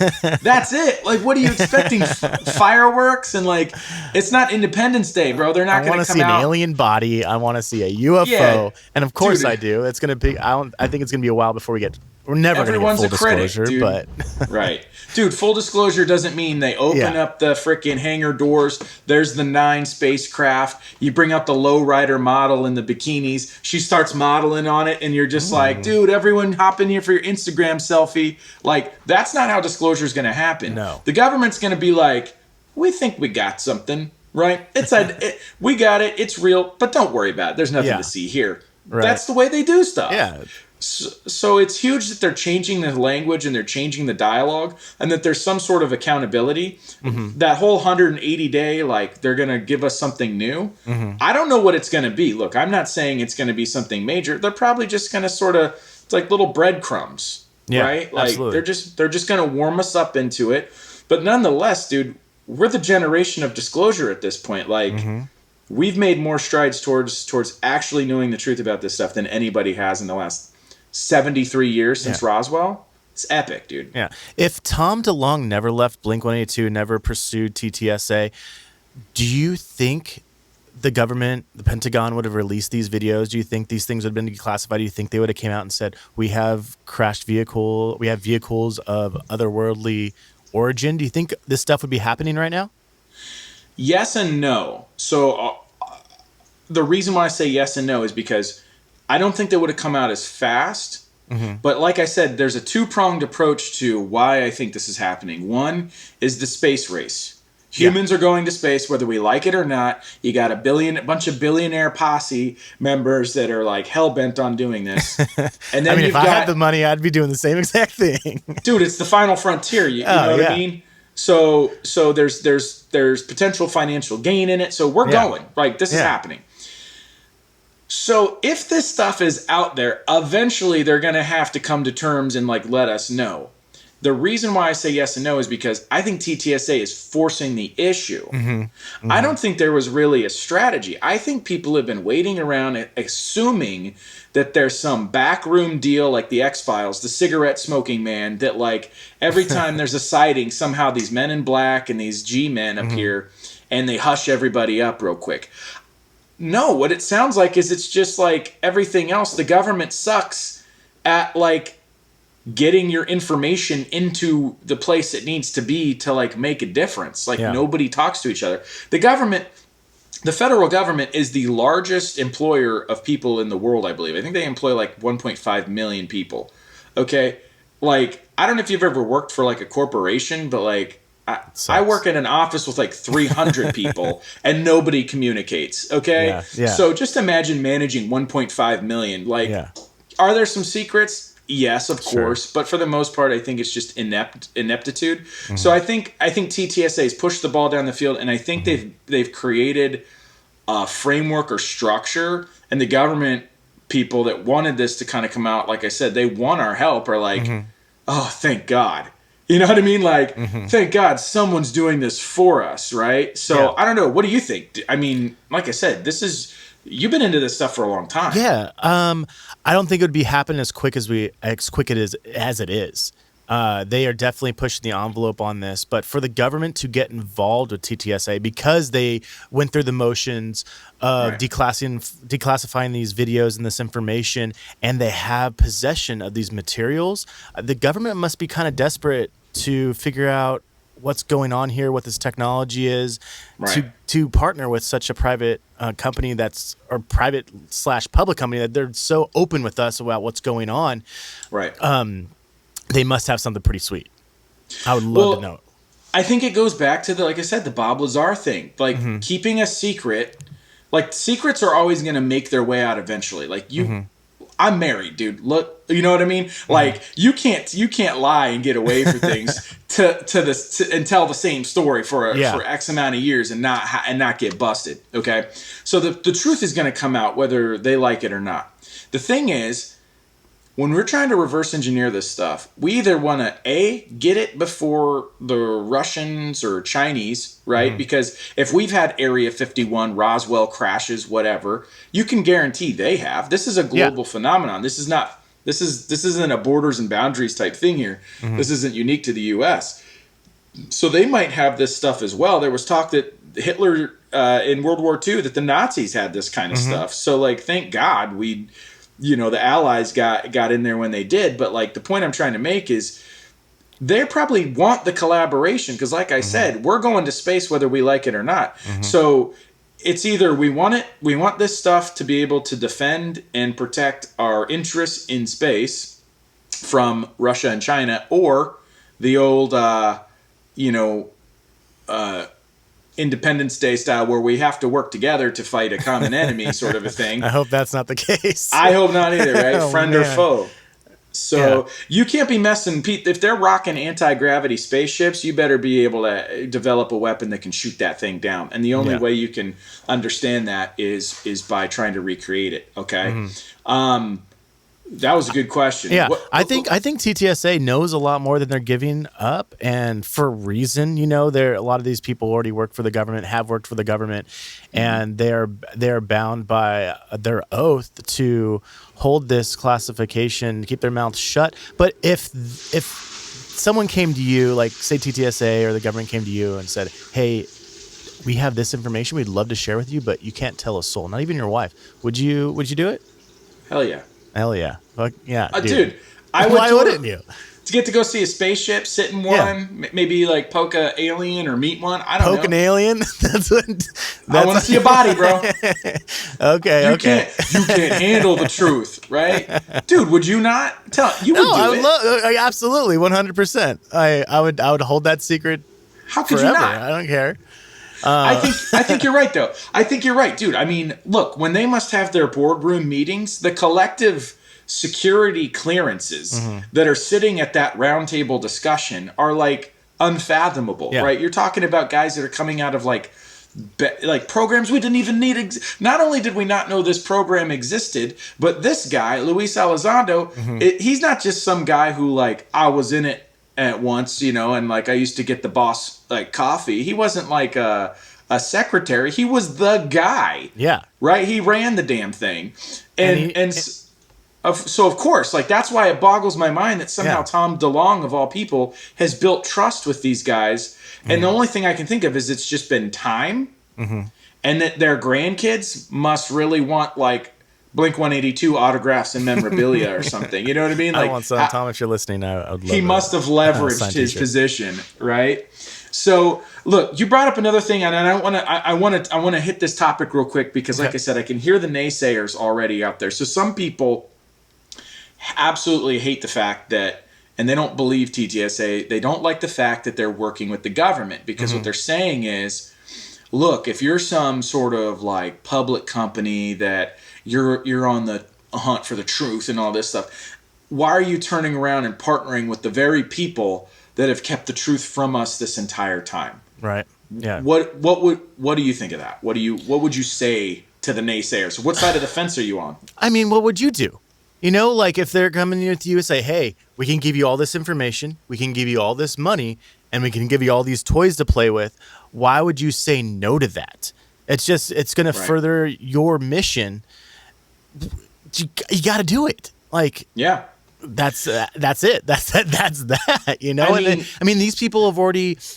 that's it. Like, what are you expecting? Fireworks? And like, it's not Independence Day, bro. They're not going to come out. I want to see an alien body. I want to see a UFO. Yeah. And of course I do. It's going to be, I think it's going to be a while before we're never going to get full disclosure, dude. But right. Dude, full disclosure doesn't mean they open up the freaking hangar doors. There's the 9 spacecraft. You bring out the lowrider model in the bikinis. She starts modeling on it, and you're just like, dude, everyone hop in here for your Instagram selfie. Like, that's not how disclosure is going to happen. No. The government's going to be like, we think we got something, right? We got it. It's real, but don't worry about it. There's nothing to see here. Right. That's the way they do stuff. Yeah. So it's huge that they're changing the language and they're changing the dialogue, and that there's some sort of accountability. That whole 180-day, like, they're going to give us something new. I don't know what it's going to be. Look, I'm not saying it's going to be something major. They're probably just going to sort of, it's like little breadcrumbs, right? Like, absolutely. they're just going to warm us up into it. But nonetheless, dude, we're the generation of disclosure at this point. Like, we've made more strides towards actually knowing the truth about this stuff than anybody has in the last 73 years since Roswell. It's epic, dude. Yeah. If Tom DeLonge never left Blink-182, never pursued TTSA, do you think the government, the Pentagon, would have released these videos? Do you think these things would have been declassified? Do you think they would have came out and said, we have vehicles of otherworldly origin? Do you think this stuff would be happening right now? Yes and no. So the reason why I say yes and no is because I don't think they would have come out as fast. But like I said, there's a two-pronged approach to why I think this is happening. One is the space race. Humans are going to space, whether we like it or not. You got a bunch of billionaire posse members that are like hell-bent on doing this. And then if I had the money, I'd be doing the same exact thing. Dude, it's the final frontier. You know what I mean? So there's potential financial gain in it. So we're going. Like, this is happening. So if this stuff is out there, eventually they're going to have to come to terms and like let us know. The reason why I say yes and no is because I think TTSA is forcing the issue. I don't think there was really a strategy. I think people have been waiting around assuming that there's some backroom deal like the X-Files, the cigarette smoking man, that like every time there's a sighting, somehow these men in black and these G-men appear and they hush everybody up real quick. No, what it sounds like is it's just like everything else. The government sucks at like getting your information into the place it needs to be to like make a difference. Like nobody talks to each other. The federal government is the largest employer of people in the world, I believe. I think they employ like 1.5 million people. Okay? Like, I don't know if you've ever worked for like a corporation, but like I work in an office with like 300 people and nobody communicates. Okay? Yeah. So just imagine managing 1.5 million. Like, are there some secrets? Yes, of course, but for the most part, I think it's just ineptitude. So I think TTSA has pushed the ball down the field, and I think they've created a framework or structure, and the government people that wanted this to kind of come out, like I said, they want our help, are like, oh, thank God. You know what I mean? Like, thank God someone's doing this for us, right? So I don't know. What do you think? I mean, like I said, you've been into this stuff for a long time. Yeah. I don't think it would be happening as quick as it is. They are definitely pushing the envelope on this, but for the government to get involved with TTSA because they went through the motions of declassifying these videos and this information, and they have possession of these materials, the government must be kind of desperate to figure out what's going on here, what this technology is, to partner with such a private company or private/public company that they're so open with us about what's going on. Right. They must have something pretty sweet. I would love to know. I think it goes back to like I said, the Bob Lazar thing. Like keeping a secret, like secrets are always going to make their way out eventually. Like I'm married, dude. Look, you know what I mean? Like you can't lie and get away for things and tell the same story for X amount of years and not get busted. Okay, so the truth is going to come out whether they like it or not. The thing is, when we're trying to reverse engineer this stuff, we either want to get it before the Russians or Chinese, right? Because if we've had Area 51, Roswell crashes, whatever, you can guarantee they have. This is a global phenomenon. This isn't a borders and boundaries type thing here. This isn't unique to the U.S. So they might have this stuff as well. There was talk that Hitler in World War II, that the Nazis had this kind of stuff. So like, thank God the Allies got in there when they did. But like the point I'm trying to make is they probably want the collaboration because like I said, we're going to space whether we like it or not. So it's either we want this stuff to be able to defend and protect our interests in space from Russia and China, or the old Independence Day style where we have to work together to fight a common enemy sort of a thing. I hope that's not the case. I hope not either, right? Friend or foe. So you can't be messing, Pete. If they're rocking anti-gravity spaceships, you better be able to develop a weapon that can shoot that thing down. And the only way you can understand that is by trying to recreate it. Okay. That was a good question. Yeah, I think TTSA knows a lot more than they're giving up, and for a reason. A lot of these people already work for the government, have worked for the government, and they're bound by their oath to hold this classification, keep their mouths shut. But if someone came to you, like say TTSA or the government came to you and said, "Hey, we have this information we'd love to share with you, but you can't tell a soul, not even your wife," would you do it? Hell yeah. Hell yeah. Fuck yeah. Dude, I would. Why wouldn't you? To get to go see a spaceship, sit in one, maybe like poke an alien or meet one. I don't know. Poke an alien? I want to see a body, bro. Okay. You can't handle the truth, right? Dude, would you not? You would do it. Absolutely, 100%. I would hold that secret. How could forever. you not? I don't care. I think you're right, though. I think you're right, dude. I mean, look, when they must have their boardroom meetings, the collective security clearances that are sitting at that roundtable discussion are like unfathomable, right? You're talking about guys that are coming out of like programs we didn't even need. Not only did we not know this program existed, but this guy, Luis Elizondo, he's not just some guy who like I was in it at once, and like I used to get the boss like coffee. He wasn't like a secretary. He was the guy. Yeah. Right? He ran the damn thing. So of course, like that's why it boggles my mind that somehow Tom DeLonge of all people has built trust with these guys. And the only thing I can think of is it's just been time, and that their grandkids must really want like Blink-182 autographs and memorabilia or something. You know what I mean? I Like want some. Tom, if you're listening, I would love he must have leveraged his position, right? So look, you brought up another thing, and I want to hit this topic real quick because, like I said, I can hear the naysayers already out there. So some people absolutely hate the fact that, and they don't believe TTSA. They don't like the fact that they're working with the government because what they're saying is, look, if you're some sort of like public company that you're on the hunt for the truth and all this stuff, why are you turning around and partnering with the very people that have kept the truth from us this entire time? Right. Yeah. What do you think of that? What would you say to the naysayers? What side of the fence are you on? I mean, what would you do? Like if they're coming with you and say, hey, we can give you all this information, we can give you all this money, and we can give you all these toys to play with, why would you say no to that? It's going to further your mission. You got to do it. Like, yeah. That's it. That's that. I mean, these people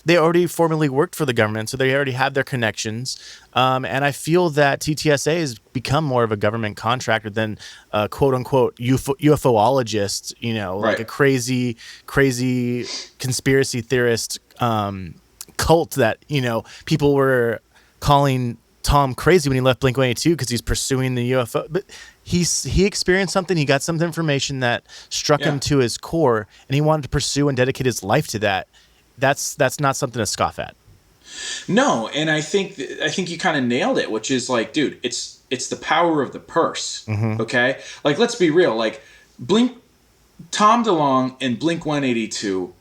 they already formally worked for the government, so they already have their connections. And I feel that TTSA has become more of a government contractor than quote unquote UFOologist. Like a crazy conspiracy theorist cult that people were calling Tom crazy when he left Blink-182 because he's pursuing the UFO. But he experienced something. He got some information that struck him to his core, and he wanted to pursue and dedicate his life to that. That's not something to scoff at. No, and I think you kind of nailed it, which is like, dude, it's the power of the purse. Okay, like let's be real. Like Tom DeLonge and Blink-182.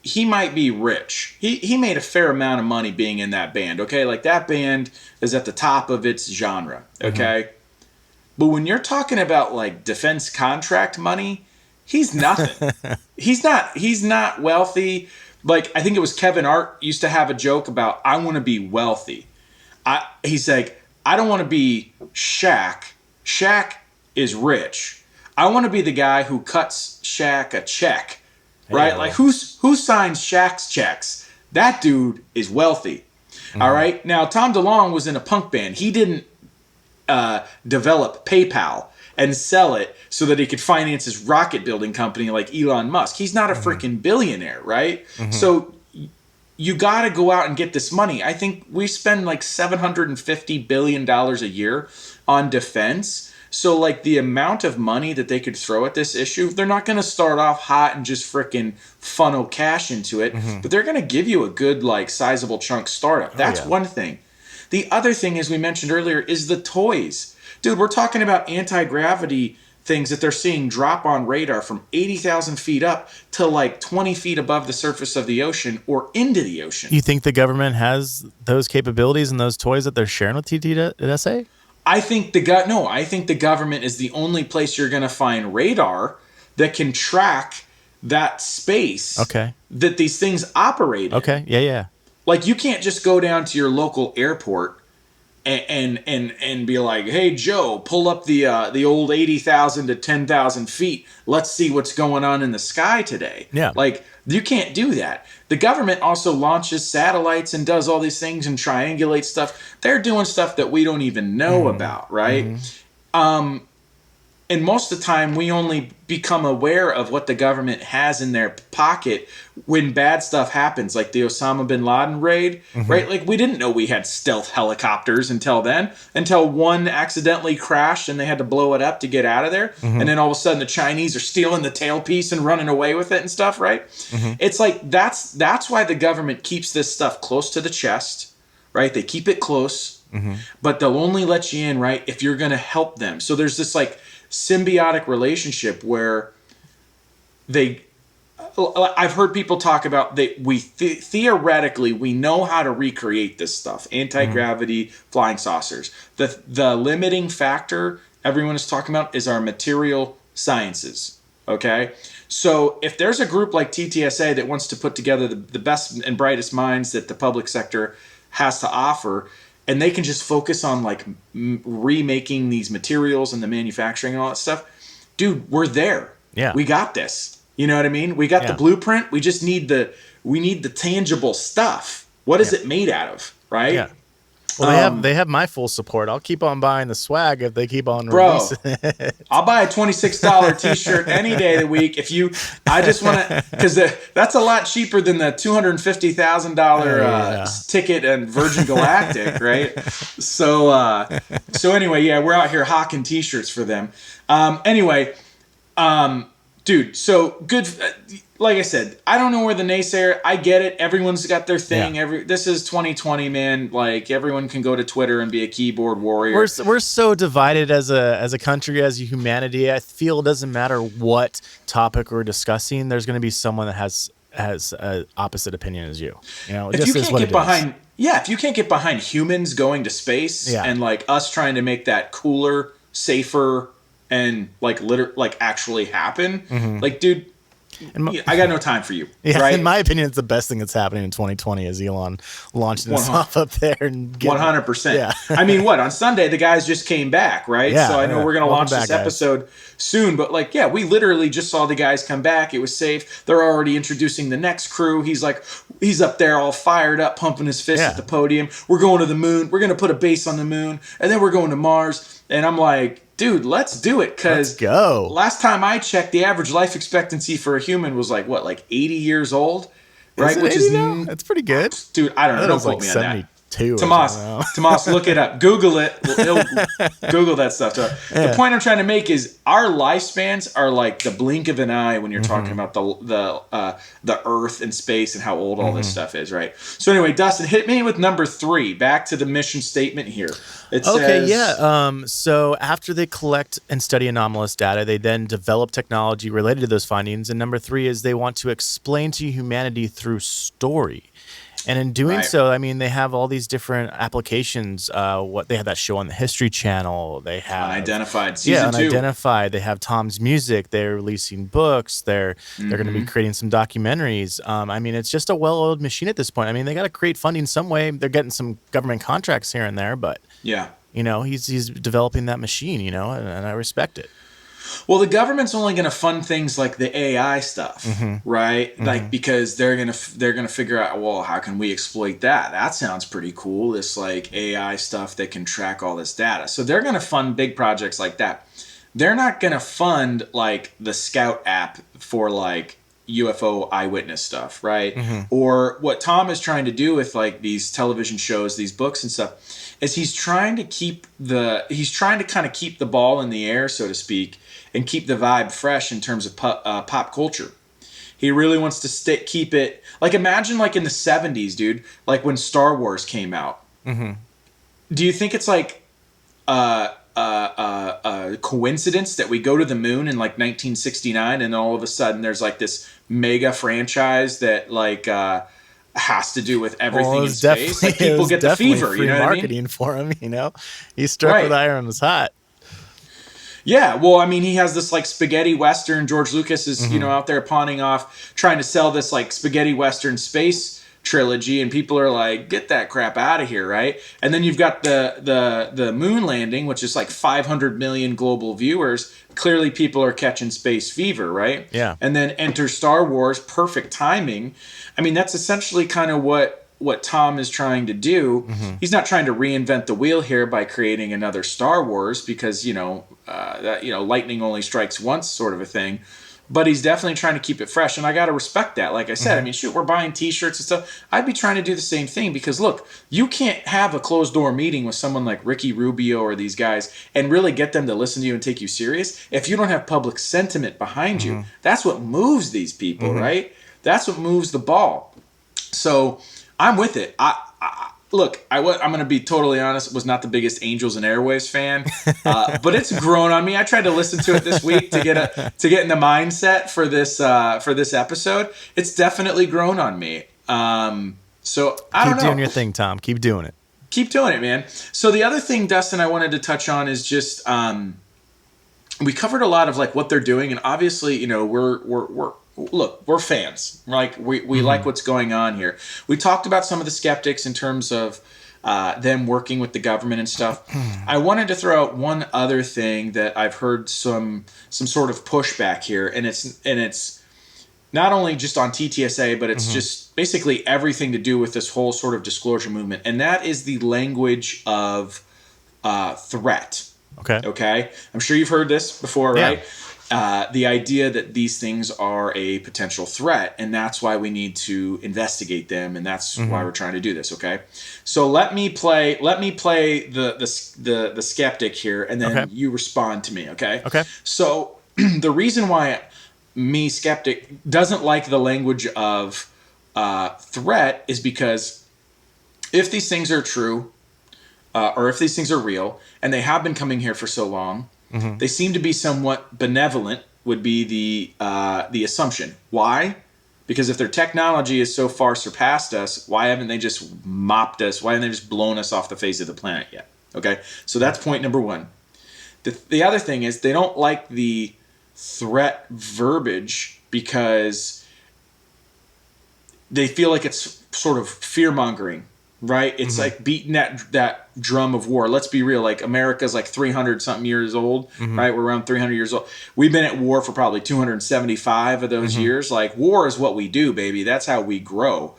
He might be rich. He made a fair amount of money being in that band, okay? Like, that band is at the top of its genre, okay? But when you're talking about, like, defense contract money, he's nothing. He's not wealthy. Like, I think it was Kevin Hart used to have a joke about, I want to be wealthy. He's like, I don't want to be Shaq. Shaq is rich. I want to be the guy who cuts Shaq a check. Right? Like, who signs Shaq's checks? That dude is wealthy. All right? Now, Tom DeLonge was in a punk band. He didn't develop PayPal and sell it so that he could finance his rocket building company like Elon Musk. He's not a freaking billionaire, right? So you got to go out and get this money. I think we spend like $750 billion a year on defense. So, like, the amount of money that they could throw at this issue, they're not going to start off hot and just freaking funnel cash into it, but they're going to give you a good, like, sizable chunk startup. That's one thing. The other thing, as we mentioned earlier, is the toys. Dude, we're talking about anti-gravity things that they're seeing drop on radar from 80,000 feet up to, like, 20 feet above the surface of the ocean or into the ocean. You think the government has those capabilities and those toys that they're sharing with TTSA? I think the government is the only place you're going to find radar that can track that space that these things operate in. Okay, yeah. Like, you can't just go down to your local airport and be like, hey, Joe, pull up the old 80,000 to 10,000 feet. Let's see what's going on in the sky today. Yeah. Like, you can't do that. The government also launches satellites and does all these things and triangulates stuff. They're doing stuff that we don't even know about, right? And most of the time, we only become aware of what the government has in their pocket when bad stuff happens, like the Osama bin Laden raid, right? Like, we didn't know we had stealth helicopters until one accidentally crashed and they had to blow it up to get out of there. And then all of a sudden, the Chinese are stealing the tailpiece and running away with it and stuff, right? It's like, that's why the government keeps this stuff close to the chest, right? They keep it close, but they'll only let you in, right, if you're going to help them. So there's this, like, symbiotic relationship where I've heard people talk about that theoretically we know how to recreate this stuff, anti-gravity, flying saucers. The limiting factor everyone is talking about is our material sciences. Okay. So if there's a group like TTSA that wants to put together the best and brightest minds that the public sector has to offer, and they can just focus on like remaking these materials and the manufacturing and all that stuff, dude, we're there. Yeah. We got this. You know what I mean? We got the blueprint. We just need the tangible stuff. What is it made out of? Right? Yeah. Well, they have my full support. I'll keep on buying the swag if they keep on releasing it. I'll buy a $26 t-shirt any day of the week I just want to, because that's a lot cheaper than the $250,000 ticket and Virgin Galactic, right? So anyway, yeah, we're out here hawking t-shirts for them. Dude, so good. Like I said, I don't know where the naysayer. I get it. Everyone's got their thing. Yeah. This is 2020, man. Like everyone can go to Twitter and be a keyboard warrior. We're so divided as a country, as a humanity. I feel it doesn't matter what topic we're discussing. There's going to be someone that has an opposite opinion as you. You know, if you can't get behind, if you can't get behind humans going to space and like us trying to make that cooler, safer, and like actually happen, like, dude. I got no time for you. Yeah, right? In my opinion, it's the best thing that's happening in 2020 is Elon launching himself up there and 100%. Yeah. I mean, on Sunday the guys just came back, right? Yeah, so I know we're gonna launch this guys. episode soon, but like, we literally just saw the guys come back. It was safe. They're already introducing the next crew. He's up there all fired up, pumping his fist at the podium. We're going to the moon. We're gonna put a base on the moon, and then we're going to Mars. And I'm like, dude, let's do it. Because last time I checked, the average life expectancy for a human was like 80 years old, right? Which is that's pretty good, dude. I don't know. Don't quote me on that. Tomas, look it up. Google it. Google that stuff. The point I'm trying to make is our lifespans are like the blink of an eye when you're talking about the Earth and space and how old all this stuff is, right? So anyway, Dustin, hit me with number 3. Back to the mission statement here. It says, so after they collect and study anomalous data, they then develop technology related to those findings. And number 3 is they want to explain to humanity through story. And in doing so, I mean, they have all these different applications. They have that show on the History Channel. They have Unidentified season 2. Unidentified. They have Tom's Music. They're releasing books. They're going to be creating some documentaries. I mean, it's just a well-oiled machine at this point. I mean, they got to create funding some way. They're getting some government contracts here and there, but you know, he's developing that machine. You know, and I respect it. Well, the government's only going to fund things like the AI stuff, right? Like, because they're gonna figure out, well, how can we exploit that? That sounds pretty cool. This like AI stuff that can track all this data. So they're going to fund big projects like that. They're not going to fund like the Scout app for like UFO eyewitness stuff, right? Or what Tom is trying to do with like these television shows, these books and stuff, is he's trying to kind of keep the ball in the air, so to speak, and keep the vibe fresh in terms of pop culture. He really wants to keep it like, imagine like in the 70s, dude, like when Star Wars came out. Do you think it's like a coincidence that we go to the moon in like 1969 and all of a sudden there's like this mega franchise that like has to do with everything in space? Like, people get the fever, you know what I mean? Marketing for him, you know, he struck with iron was hot. Yeah, well, I mean, he has this like spaghetti western. George Lucas is out there pawning off, trying to sell this like spaghetti western space trilogy, and people are like, get that crap out of here, right? And then you've got the moon landing, which is like 500 million global viewers. Clearly people are catching space fever, right? Yeah. And then enter Star Wars, perfect timing. I mean, that's essentially kind of what Tom is trying to do. He's not trying to reinvent the wheel here by creating another Star Wars, because lightning only strikes once, sort of a thing. But he's definitely trying to keep it fresh, and I got to respect that. Like I said, I mean, shoot, we're buying T-shirts and stuff. I'd be trying to do the same thing, because look, you can't have a closed door meeting with someone like Ricky Rubio or these guys and really get them to listen to you and take you serious if you don't have public sentiment behind you. That's what moves these people, right? That's what moves the ball. So I'm with it. Look, I'm going to be totally honest, was not the biggest Angels and Airwaves fan, but it's grown on me. I tried to listen to it this week to get in the mindset for this episode. It's definitely grown on me. So I don't know. Keep doing your thing, Tom. Keep doing it. Keep doing it, man. So the other thing, Dustin, I wanted to touch on is just we covered a lot of like what they're doing, and obviously, you know, we're fans. Like we like what's going on here. We talked about some of the skeptics in terms of them working with the government and stuff. I wanted to throw out one other thing that I've heard some sort of pushback here, and it's not only just on TTSA, but it's just basically everything to do with this whole sort of disclosure movement, and that is the language of threat. Okay. I'm sure you've heard this before, right? The idea that these things are a potential threat, and that's why we need to investigate them, and that's why we're trying to do this. Okay. So let me play the skeptic here, and then you respond to me. Okay. Okay. So the reason why me skeptic doesn't like the language of threat is because if these things are true, or if these things are real, and they have been coming here for so long, they seem to be somewhat benevolent, would be the assumption. Why? Because if their technology is so far surpassed us, why haven't they just mopped us? Why haven't they just blown us off the face of the planet yet? Okay, so that's point number one. The other thing is they don't like the threat verbiage because they feel like it's sort of fear-mongering. Right? It's like beating that drum of war. Let's be real. Like America's like 300 something years old, right? We're around 300 years old. We've been at war for probably 275 of those years. Like war is what we do, baby. That's how we grow.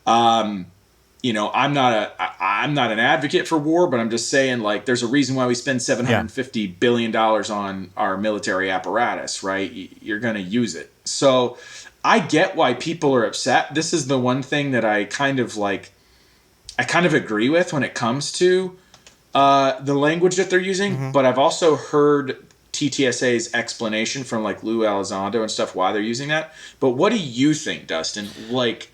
You know, I'm not an advocate for war, but I'm just saying like there's a reason why we spend $750 billion on our military apparatus, right? You're going to use it. So I get why people are upset. This is the one thing that I kind of agree with when it comes to the language that they're using, but I've also heard TTSA's explanation from like Lou Elizondo and stuff why they're using that. But what do you think, Dustin? Like,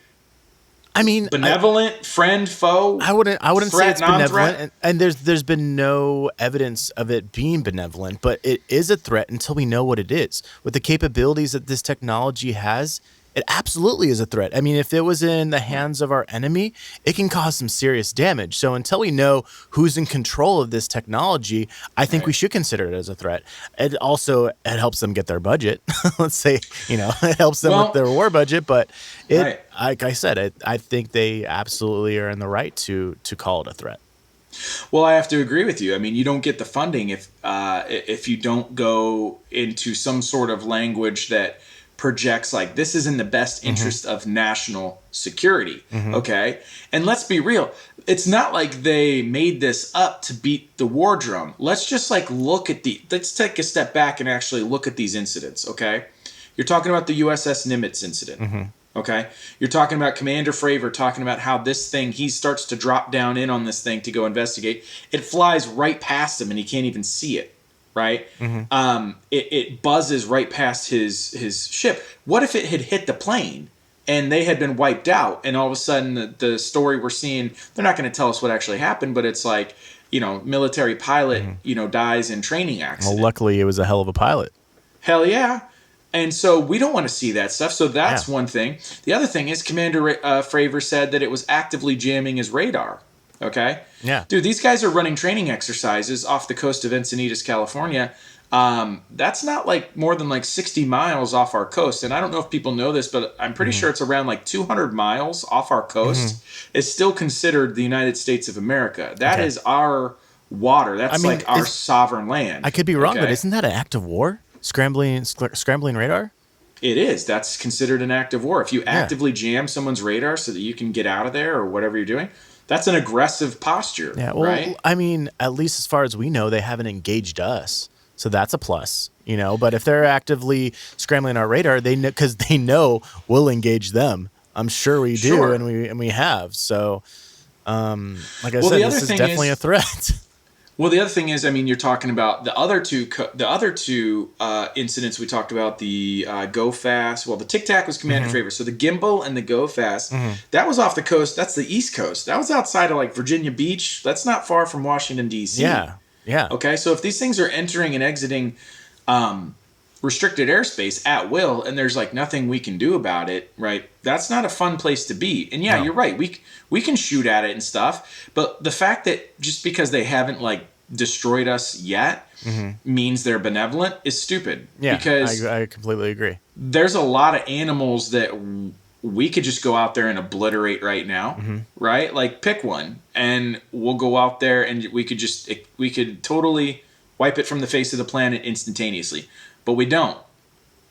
I mean, benevolent, friend, foe? I wouldn't threat, say it's non-threat? benevolent, and there's been no evidence of it being benevolent, but it is a threat until we know what it is. With the capabilities that this technology has, it absolutely is a threat. I mean, if it was in the hands of our enemy, it can cause some serious damage. So until we know who's in control of this technology, I think we should consider it as a threat. It helps them get their budget. Let's say, it helps them with their war budget. But like I said, I think they absolutely are in the right to call it a threat. Well, I have to agree with you. I mean, you don't get the funding if you don't go into some sort of language that projects like this is in the best interest of national security. Okay. And let's be real. It's not like they made this up to beat the war drum. Let's just let's take a step back and actually look at these incidents. Okay. You're talking about the USS Nimitz incident. Okay. You're talking about Commander Fravor talking about how this thing, he starts to drop down in on this thing to go investigate. It flies right past him and he can't even see it. Right? It buzzes right past his ship. What if it had hit the plane and they had been wiped out, and all of a sudden the story we're seeing, they're not going to tell us what actually happened, but it's like, military pilot, dies in training accident. Well, luckily it was a hell of a pilot. Hell yeah. And so we don't want to see that stuff. So that's one thing. The other thing is Commander Fravor said that it was actively jamming his radar. Okay? Yeah. Dude, these guys are running training exercises off the coast of Encinitas, California. That's not like more than like 60 miles off our coast. And I don't know if people know this, but I'm pretty sure it's around like 200 miles off our coast. It's still considered the United States of America. That is our water. That's like our sovereign land. I could be wrong, but isn't that an act of war? Scrambling radar? It is. That's considered an act of war. If you actively jam someone's radar so that you can get out of there or whatever you're doing, that's an aggressive posture, right? I mean, at least as far as we know, they haven't engaged us. So that's a plus, But if they're actively scrambling our radar, because they know we'll engage them. I'm sure we do, and we have. So, like I said, this is definitely a threat. Well, the other thing is, I mean, you're talking about the other two incidents we talked about, the Go Fast. Well, the Tic Tac was Commander Fravor. So the Gimbal and the Go Fast, that was off the coast. That's the East Coast. That was outside of like Virginia Beach. That's not far from Washington, D.C. Yeah. Okay, so if these things are entering and exiting restricted airspace at will, and there's like nothing we can do about it, right? That's not a fun place to be. And you're right. We can shoot at it and stuff, but the fact that just because they haven't like destroyed us yet means they're benevolent is stupid. Yeah, because I completely agree. there's a lot of animals that we could just go out there and obliterate right now, right? Like pick one and we'll go out there and we could totally wipe it from the face of the planet instantaneously. But we don't.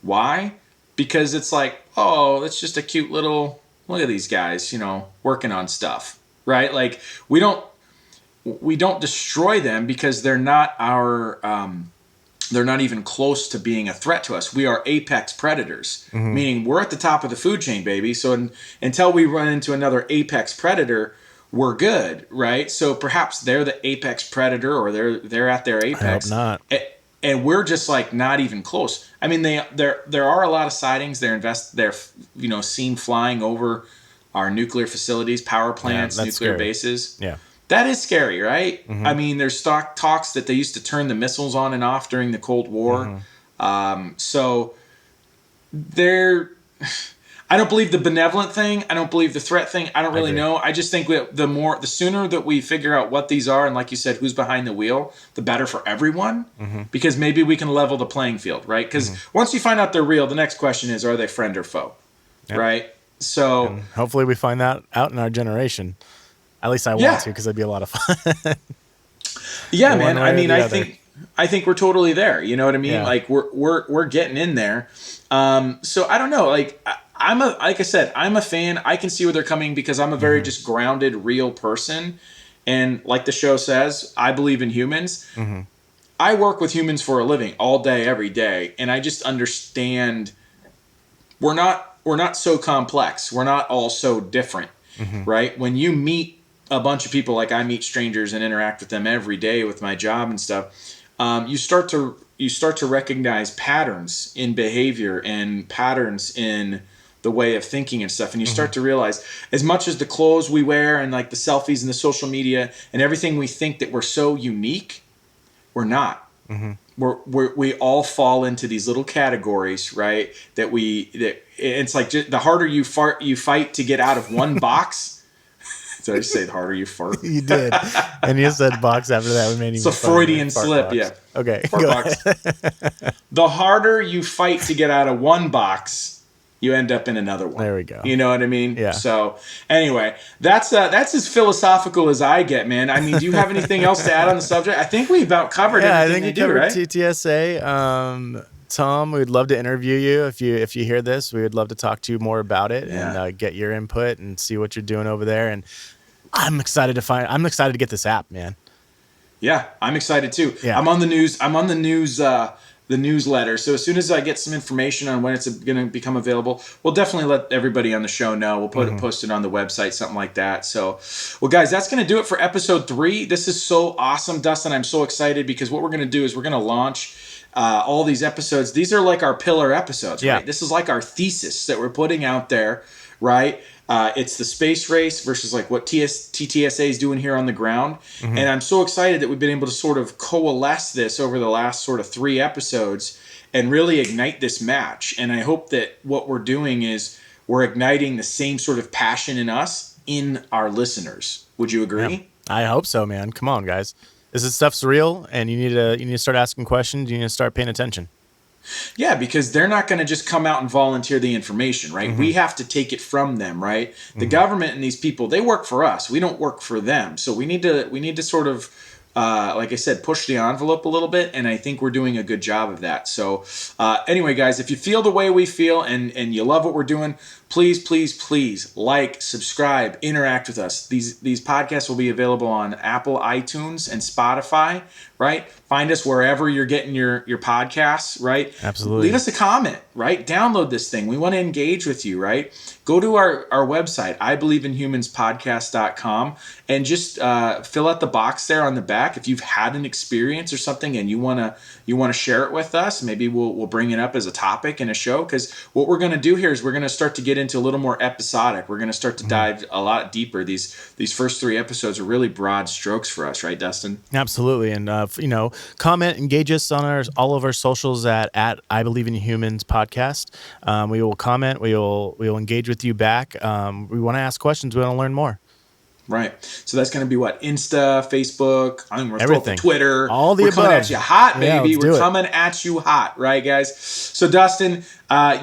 Why? Because it's like, oh, it's just a cute little, look at these guys, working on stuff, right? Like we don't destroy them because they're not they're not even close to being a threat to us. We are apex predators, meaning we're at the top of the food chain, baby. So until we run into another apex predator, we're good, right? So perhaps they're the apex predator, or they're at their apex. I hope not. And we're just like not even close. I mean, there are a lot of sightings. They're seen flying over our nuclear facilities, power plants, nuclear scary. bases. Yeah. That is scary, right? I mean, there's talks that they used to turn the missiles on and off during the Cold War. So I don't believe the benevolent thing. I don't believe the threat thing. I don't really know. I just think the sooner that we figure out what these are, and like you said, who's behind the wheel, the better for everyone. Because maybe we can level the playing field, right? Because once you find out they're real, the next question is, are they friend or foe, right? So And hopefully we find that out in our generation. At least I want to, because that'd be a lot of fun. Yeah, One man. way I or mean, the I other. think we're totally there. You know what I mean? Yeah. Like we're getting in there. So I don't know. Like like I said, I'm a fan. I can see where they're coming because I'm a very just grounded, real person. And like the show says, I believe in humans. I work with humans for a living all day, every day, and I just understand we're not so complex. We're not all so different, right? When you meet a bunch of people, like I meet strangers and interact with them every day with my job and stuff, you start to recognize patterns in behavior and patterns in the way of thinking and stuff, and you start to realize, as much as the clothes we wear and like the selfies and the social media and everything, we think that we're so unique, we're not. We all fall into these little categories, right? That it's like the harder you fight to get out of one box. Did I just say the harder you fart? You did. And you said box after that. We made It's a Freudian slip, box. yeah. Okay. Fart Go box. ahead. The harder you fight to get out of one box, you end up in another one. There we go. You know what I mean? Yeah. So anyway, that's as philosophical as I get, man. I mean, do you have anything else to add on the subject? I think we about covered I everything think they we do, covered right? TTSA. Tom, we'd love to interview you if you hear this. We would love to talk to you more about it and get your input and see what you're doing over there. And I'm excited to get this app, man. Yeah, I'm excited too. Yeah. I'm on the news, the newsletter. So as soon as I get some information on when it's going to become available, we'll definitely let everybody on the show know. We'll post it on the website, something like that. So, well, guys, that's going to do it for episode 3. This is so awesome, Dustin. I'm so excited because what we're going to do is we're going to launch all these episodes. These are like our pillar episodes, right? This is like our thesis that we're putting out there, right? It's the space race versus like what TTSA is doing here on the ground. And I'm so excited that we've been able to sort of coalesce this over the last sort of 3 episodes and really ignite this match. And I hope that what we're doing is we're igniting the same sort of passion in us, in our listeners. Would you agree? Yeah. I hope so, man. Come on, guys. This stuff's real, and you need to start asking questions. You need to start paying attention. Yeah, because they're not going to just come out and volunteer the information, right? We have to take it from them, right? The government and these people, they work for us. We don't work for them. So we need to sort of, like I said, push the envelope a little bit, and I think we're doing a good job of that. So anyway, guys, if you feel the way we feel and you love what we're doing, please like, subscribe, interact with us. These podcasts will be available on Apple, iTunes, and Spotify, right? Find us wherever you're getting your podcasts, right? Absolutely. Leave us a comment, right? Download this thing. We want to engage with you, right? Go to our website, IBelieveInHumans.podcast.com, and just fill out the box there on the back. If you've had an experience or something and you want to share it with us, maybe we'll bring it up as a topic in a show, because what we're going to do here is we're going to start to get into a little more episodic. We're going to start to dive a lot deeper. These first 3 episodes are really broad strokes for us, right, Dustin? Absolutely. And, comment, engage us on all of our socials at I Believe in Humans podcast. We will comment. We will engage with you back. We want to ask questions. We want to learn more. Right. So that's going to be what? Insta, Facebook, I mean, we're Everything. Twitter. All the we're coming above. at you hot, Yeah, baby. let's do We're it. coming at you hot, right, guys? So, Dustin,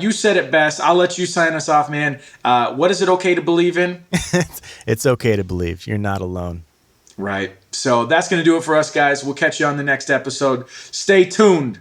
you said it best. I'll let you sign us off, man. What is it okay to believe in? It's okay to believe. You're not alone. Right. So that's going to do it for us, guys. We'll catch you on the next episode. Stay tuned.